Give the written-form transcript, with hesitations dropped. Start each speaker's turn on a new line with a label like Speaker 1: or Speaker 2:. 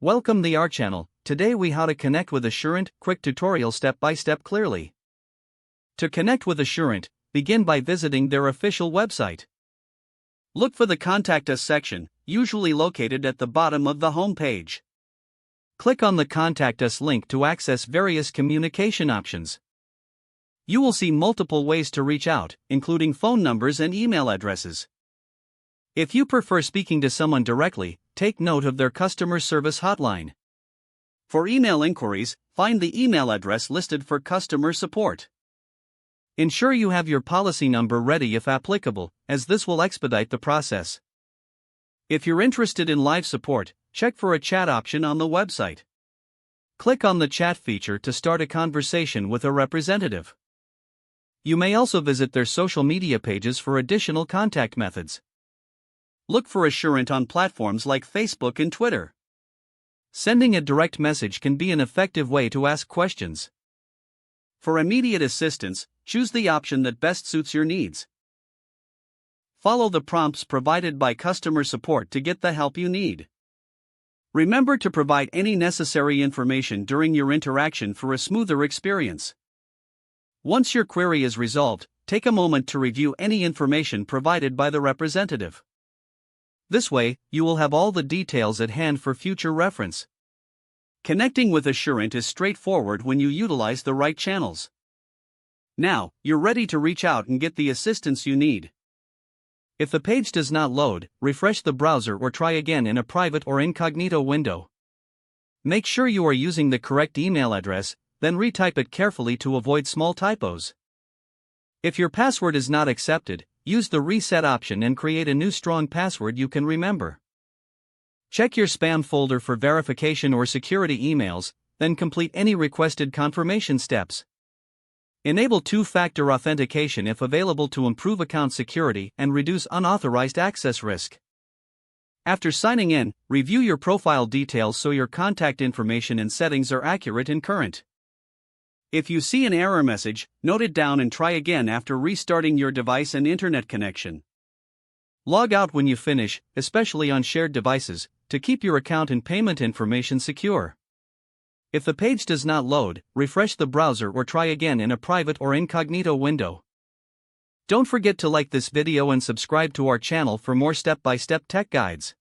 Speaker 1: Welcome the our channel. Today we how to connect with Assurant, quick tutorial step by step clearly. To connect with Assurant, begin by visiting their official website. Look for the Contact Us section, usually located at the bottom of the home page. Click on the Contact Us link to access various communication options. You will see multiple ways to reach out, including phone numbers and email addresses. If you prefer speaking to someone directly, take note of their customer service hotline. For email inquiries, find the email address listed for customer support. Ensure you have your policy number ready if applicable, as this will expedite the process. If you're interested in live support, check for a chat option on the website. Click on the chat feature to start a conversation with a representative. You may also visit their social media pages for additional contact methods. Look for Assurant on platforms like Facebook and Twitter. Sending a direct message can be an effective way to ask questions. For immediate assistance, choose the option that best suits your needs. Follow the prompts provided by customer support to get the help you need. Remember to provide any necessary information during your interaction for a smoother experience. Once your query is resolved, take a moment to review any information provided by the representative. This way, you will have all the details at hand for future reference. Connecting with Assurant is straightforward when you utilize the right channels. Now, you're ready to reach out and get the assistance you need. If the page does not load, refresh the browser or try again in a private or incognito window. Make sure you are using the correct email address, then retype it carefully to avoid small typos. If your password is not accepted, use the reset option and create a new strong password you can remember. Check your spam folder for verification or security emails, then complete any requested confirmation steps. Enable two-factor authentication if available to improve account security and reduce unauthorized access risk. After signing in, review your profile details so your contact information and settings are accurate and current. If you see an error message, note it down and try again after restarting your device and internet connection. Log out when you finish, especially on shared devices, to keep your account and payment information secure. If the page does not load, refresh the browser or try again in a private or incognito window. Don't forget to like this video and subscribe to our channel for more step-by-step tech guides.